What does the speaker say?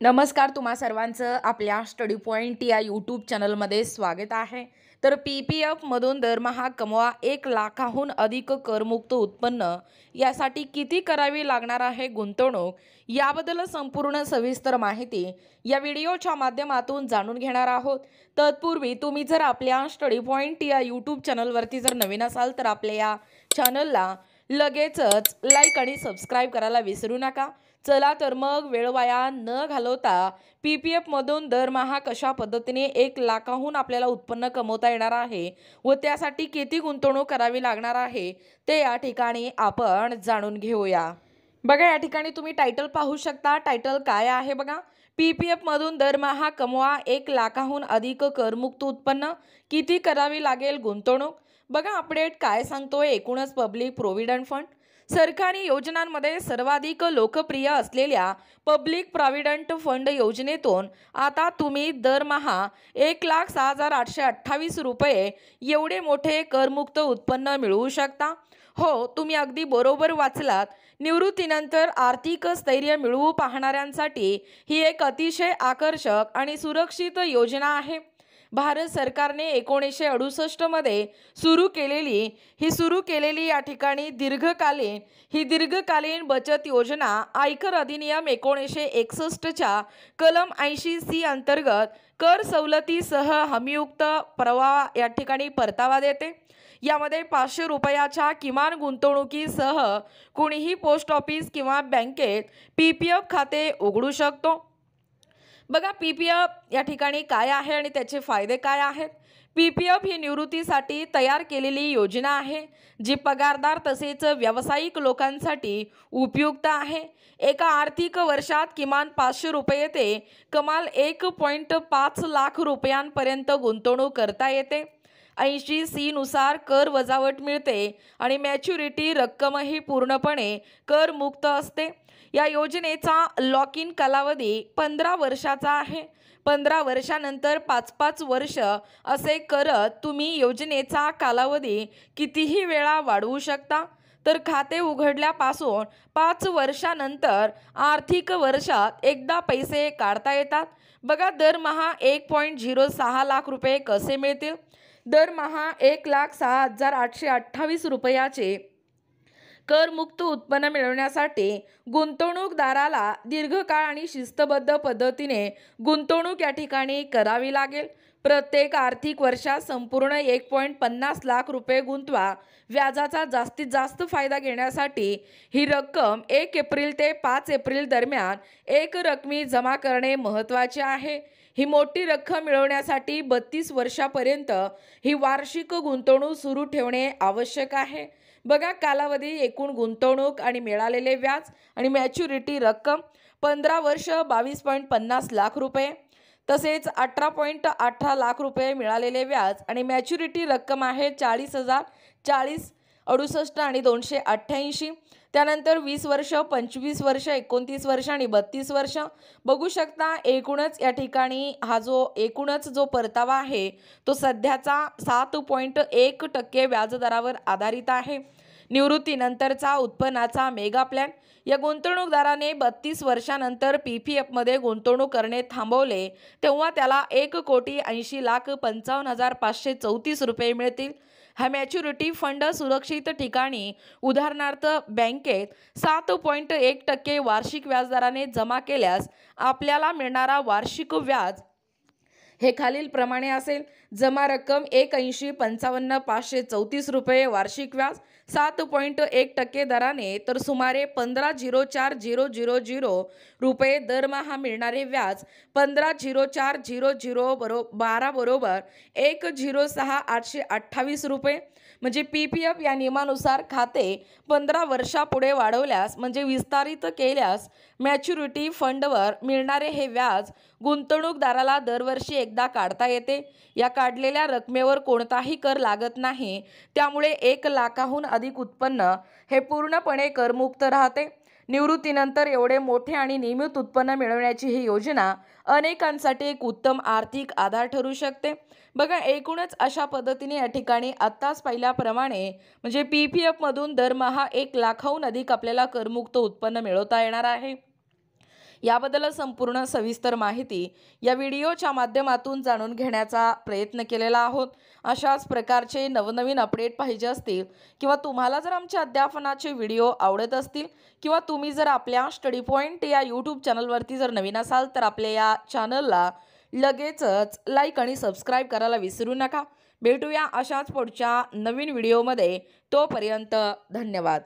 नमस्कार, तुम्हा सर्वांचं आपल्या स्टडी पॉइंट या यूट्यूब चॅनलमध्ये स्वागत आहे. तर PPFमधून दरमहा कमवा 1,00,000हून अधिक करमुक्त उत्पन्न यासाठी किती करावी लागणार आहे गुंतवणूक, याबद्दल संपूर्ण सविस्तर माहिती या व्हिडिओच्या माध्यमातून जाणून घेणार आहोत. तत्पूर्वी तुम्ही जर आपल्या स्टडी पॉइंट या यूट्यूब चॅनलवरती जर नवीन असाल तर आपल्या या चॅनलला लगेचच लाईक आणि सबस्क्राईब करायला विसरू नका. चला तर मग वेळ वाया न घालवता PPFमधून दरमहा कशा पद्धतीने 1,00,000हून आपल्याला उत्पन्न कमवता येणार आहे व त्यासाठी किती गुंतवणूक करावी लागणार आहे ते या ठिकाणी आपण जाणून घेऊया. बघा, या ठिकाणी तुम्ही टायटल पाहू शकता. टायटल काय आहे बघा, PPFमधून दरमहा कमवा 1,00,000हून अधिक करमुक्त उत्पन्न, किती करावी लागेल गुंतवणूक. बघा, अपडेट काय सांगतोय. एकूणच पब्लिक प्रोव्हिडंट फंड सरकारी योजनांमध्ये सर्वाधिक लोकप्रिय असलेल्या पब्लिक प्रॉव्हिडंट फंड योजनेतून आता तुम्ही दरमहा 1,06,828 रुपये एवढे मोठे करमुक्त उत्पन्न मिळवू शकता. हो, तुम्ही अगदी बरोबर वाचलात. निवृत्तीनंतर आर्थिक स्थैर्य मिळवू पाहणाऱ्यांसाठी ही एक अतिशय आकर्षक आणि सुरक्षित योजना आहे. भारत सरकारने 1968 मध्ये सुरू केलेली या ठिकाणी दीर्घकालीन बचत योजना आयकर अधिनियम 1961च्या कलम 80C अंतर्गत कर सवलतीसह हमीयुक्त प्रवाह या ठिकाणी परतावा देते. यामध्ये 500 रुपयाच्या किमान गुंतवणुकीसह कोणीही पोस्ट ऑफिस किंवा बँकेत PPF खाते उघडू शकतो. बघा, PPF या ठिकाणी काय आहे आणि त्याचे फायदे काय आहेत. PPF ही निवृत्तीसाठी तयार केलेली योजना आहे जी पगारदार तसेच व्यावसायिक लोकांसाठी उपयुक्त आहे. एका आर्थिक वर्षात किमान 500 रुपये ते कमाल 1.5 लाख रुपयांपर्यंत गुंतवणूक करता येते. 80C नुसार कर वजावट मिळते आणि मॅच्युरिटी रक्कमही पूर्णपणे करमुक्त असते. या योजनेचा लॉक इन कालावधी 15 वर्षाचा आहे. 15 वर्षानंतर 5-5 वर्ष असे करत तुम्ही योजनेचा कालावधी कितीही वेळा वाढवू शकता. तर खाते उघडल्यापासून 5 वर्षानंतर आर्थिक वर्षात एकदा पैसे काढता येतात. बघा, दरमहा 1.06 लाख रुपये कसे मिळतील. दरमहा 1,06,828 रुपयाचे करमुक्त उत्पन्न मिळवण्यासाठी गुंतवणूकदाराला दीर्घकाळ आणि शिस्तबद्ध पद्धतीने गुंतवणूक या ठिकाणी करावी लागेल. प्रत्येक आर्थिक वर्षात संपूर्ण 1.50 लाख रुपये गुंतवा. व्याजाचा जास्तीत जास्त फायदा घेण्यासाठी ही रक्कम 1 एप्रिल ते 5 एप्रिल दरम्यान एक रकमी जमा करणे महत्त्वाचे आहे. ही मोठी रक्कम मिळवण्यासाठी 32 वर्षापर्यंत ही वार्षिक गुंतवणूक सुरू ठेवणे आवश्यक आहे. बघा, कालावधी, एकूण गुंतवणूक आणि मिळालेले व्याज आणि मॅच्युरिटी रक्कम 15 वर्ष 22.50 लाख रुपये, तसेच 18.18 लाख रुपये मिळालेले व्याज आणि मॅच्युरिटी रक्कम आहे 40,000, 40, 68 आणि 288. त्यानंतर 20 वर्ष, 25 वर्ष, 29 वर्ष आणि 32 वर्ष. बघू शकता, एकूणच या ठिकाणी हा एकूणच जो परतावा आहे तो सध्याचा 7.1% व्याजदरावर आधारित आहे. निवृत्तीनंतरचा उत्पन्नाचा मेगा प्लॅन. या गुंतवणूकदाराने 32 वर्षानंतर PPFमध्ये गुंतवणूक करणे थांबवले तेव्हा त्याला 1,80,55,534 रुपये मिळतील. हा मॅच्युरिटी फंड सुरक्षित ठिकाणी, उदाहरणार्थ बँकेत 7.1% वार्षिक व्याजदराने जमा केल्यास आपल्याला मिळणारा वार्षिक व्याज हे खालीलप्रमाणे असेल. जमा रक्कम 1,80,55,534 रुपये, वार्षिक व्याज 7.1% दराने तर सुमारे 15,04,000 रुपये. दरमहा मिळणारे व्याज 15,04,000 12 बरोबर 1,06,828 रुपये. म्हणजे PPF या नियमानुसार खाते 15 वर्षापुढे वाढवल्यास म्हणजे विस्तारित केल्यास मॅच्युरिटी फंडवर मिळणारे हे व्याज गुंतवणूकदाराला दरवर्षी एकदा काढता येते. या काढलेल्या रकमेवर कोणताही कर लागत नाही. त्यामुळे 1,00,000हून अधिक उत्पन्न हे पूर्णपणे करमुक्त राहते. निवृत्तीनंतर एवढे मोठे आणि नियमित उत्पन्न मिळवण्याची ही योजना अनेकांसाठी एक उत्तम आर्थिक आधार ठरू शकते. बघा, एकूणच अशा पद्धतीने या ठिकाणी आत्ताच पाहिल्याप्रमाणे म्हणजे PPFमधून दरमहा 1,00,000हून अधिक आपल्याला करमुक्त उत्पन्न मिळवता येणार आहे. याबद्दल संपूर्ण सविस्तर माहिती या व्हिडिओच्या माध्यमातून जाणून घेण्याचा प्रयत्न केलेला आहोत। अशाच प्रकारचे नवनवीन अपडेट पाहिजे असतील किंवा तुम्हाला जर आमच्या अध्यापनाचे व्हिडिओ आवडत असतील किंवा तुम्ही जर आपल्या स्टडी पॉइंट या यूट्यूब चॅनलवरती जर नवीन असाल तर आपल्या या चॅनलला लगेचच लाईक आणि सबस्क्राईब करायला विसरू नका। भेटूया अशाच पुढच्या नवीन व्हिडिओमध्ये। तोपर्यंत धन्यवाद।